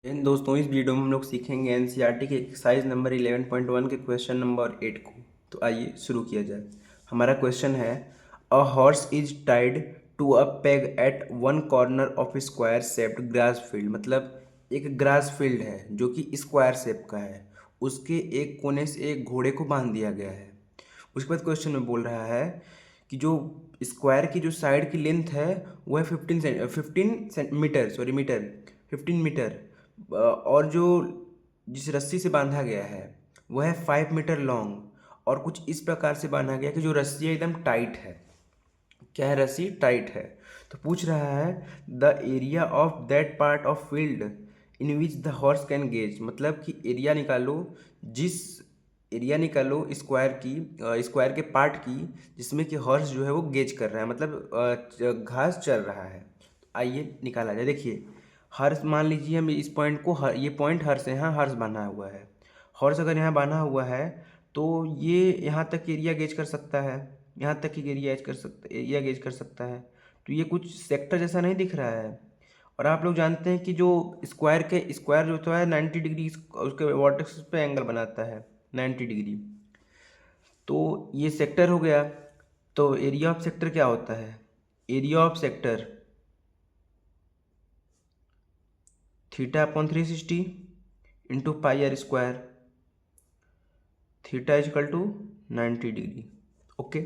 इन दोस्तों इस वीडियो में हम लोग सीखेंगे एनसीईआरटी के एक्सरसाइज नंबर 11.1 के क्वेश्चन नंबर 8 को। तो आइए शुरू किया जाए। हमारा क्वेश्चन है, a horse is tied to a peg at one corner of square shaped grass field. मतलब एक ग्रास फील्ड है जो कि स्क्वायर शेप का है, उसके एक कोने से एक घोड़े को बांध दिया गया है। उसके बाद क्वेश्चन में बोल रहा है कि जो स्क्वायर की जो साइड की लेंथ है वो है 15 मीटर, सॉरी मीटर, 15 मीटर। और जो जिस रस्सी से बांधा गया है वह है 5 मीटर लॉन्ग, और कुछ इस प्रकार से बांधा गया कि जो रस्सी है एकदम टाइट है। क्या है? रस्सी टाइट है। तो पूछ रहा है the area of that part of field in which the horse can gauge. मतलब कि एरिया निकालो, जिस एरिया निकालो स्क्वायर के पार्ट की जिसमें कि हॉर्स जो है वो गेज कर रहा है, मतलब घास चल रहा है। तो आइए निकाला जाए। देखिए, हर्ष मान लीजिए हम इस पॉइंट को ये पॉइंट हर्ष है, यहाँ हर्ष बना हुआ है। हॉर्स अगर यहाँ बना हुआ है तो ये यहाँ तक एरिया गेज कर सकता है, यहाँ तक की एरिया गेज कर सकता है। तो ये कुछ सेक्टर जैसा नहीं दिख रहा है। और आप लोग जानते हैं कि जो स्क्वायर जो होता है 90 डिग्री उसके वर्टेक्स पे एंगल बनाता है 90 डिग्री। तो ये सेक्टर हो गया। तो एरिया ऑफ सेक्टर क्या होता है? Area of sector θ/360 into pi r square, theta is equal to 90 degree. Okay,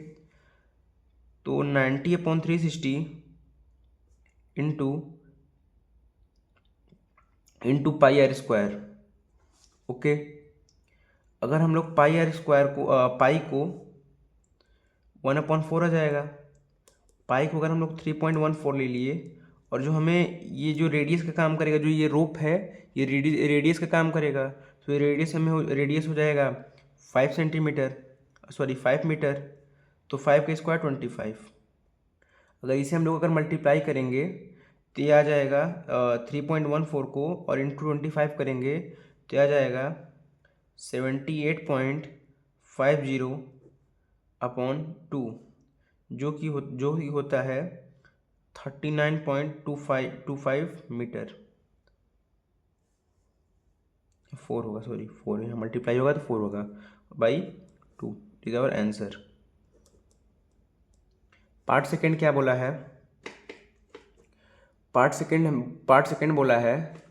तो 90/360 into pi r square. Okay, अगर हम लोग पाई आर स्क्वायर को पाई को 1/4 आ जाएगा। पाई को अगर हम लोग 3.14 ले लिए, और जो हमें ये जो रेडियस का काम करेगा, जो ये रोप है ये रेडियस का काम करेगा। तो ये रेडियस हो जाएगा 5 सेंटीमीटर, सॉरी 5 मीटर। तो 5 का स्क्वायर 25। अगर इसे हम लोग अगर मल्टीप्लाई करेंगे तो ये आ जाएगा 3.14 को और इंटू 25 करेंगे तो ये आ जाएगा 78.50/2, जो कि होता है 39.25 मीटर। 4 होगा, सॉरी 4, यहाँ मल्टीप्लाई होगा तो 4 होगा by 2। Is our answer. Part second क्या बोला है? पार्ट सेकेंड बोला है,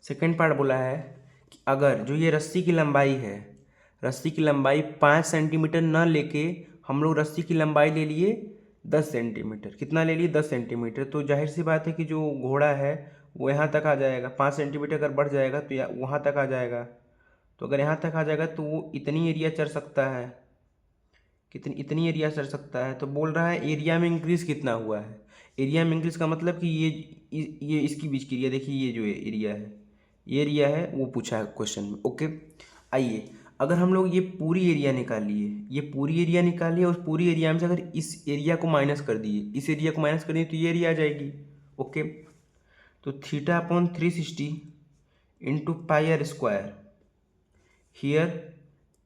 सेकेंड पार्ट बोला है कि अगर जो ये रस्सी की लंबाई है, रस्सी की लंबाई 5 सेंटीमीटर न लेके हम लोग रस्सी की लंबाई ले लिए 10 सेंटीमीटर। कितना ले लिए? 10 सेंटीमीटर। तो जाहिर सी बात है कि जो घोड़ा है वो यहाँ तक आ जाएगा। 5 सेंटीमीटर अगर बढ़ जाएगा तो वहाँ तक आ जाएगा। तो अगर यहाँ तक आ जाएगा तो वो इतनी एरिया चढ़ सकता है। इतनी एरिया चढ़ सकता है। तो बोल रहा है एरिया में इंक्रीज कितना हुआ है। एरिया में इंक्रीज का मतलब कि ये इसकी बीच की एरिया, देखिए ये जो एरिया है, ये एरिया है वो पूछा है क्वेश्चन में। ओके, आइए अगर हम लोग ये पूरी एरिया निकालिए, ये पूरी एरिया निकालिए, उस पूरी एरिया में से अगर इस एरिया को माइनस कर दिए, इस एरिया को माइनस कर दिए तो ये एरिया आ जाएगी। ओके, तो θ/360 into pi r square, here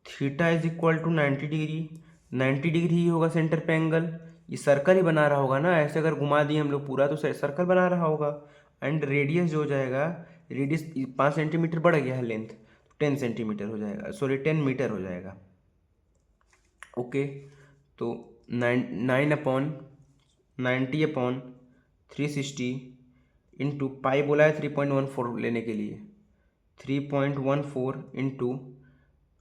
theta is equal to 90 degree. 90 degree ही होगा सेंटर पे एंगल। ये सर्कल ही बना रहा होगा ना, ऐसे अगर घुमा दिए हम लोग पूरा तो सर्कल बना रहा होगा। एंड रेडियस जो हो जाएगा, रेडियस 5 सेंटीमीटर बढ़ गया है लेंथ, 10 सेंटीमीटर हो जाएगा, सॉरी 10 मीटर हो जाएगा। ओके, तो 90/360 इंटू पाई बोला है 3.14 लेने के लिए, 3.14 इंटू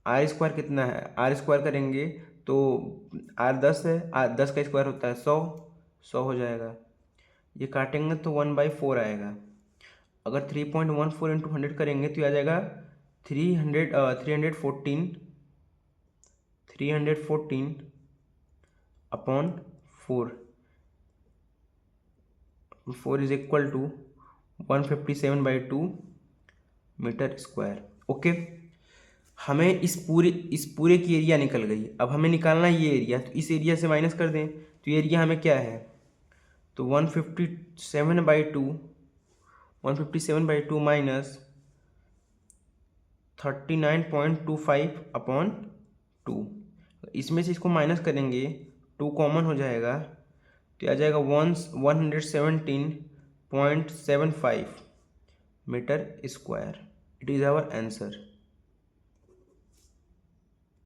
आर स्क्वायर कितना है? आर स्क्वायर करेंगे तो आर 10 है, आर 10 का स्क्वायर होता है 100, 100 हो जाएगा। ये काटेंगे तो 1/4 आएगा। अगर 3.14 इंटू 100 करेंगे तो ये आ जाएगा 314 upon 4। 4 is equal to 157/2 metre square. Okay, हमें इस पूरे की एरिया निकल गई। अब हमें निकालना है ये एरिया, तो इस एरिया से माइनस कर दें तो ये एरिया हमें क्या है? तो 157/2 माइनस 39.25/2। इसमें से इसको माइनस करेंगे, 2 कॉमन हो जाएगा तो आ जाएगा 117 0.75 metre square. It is our answer.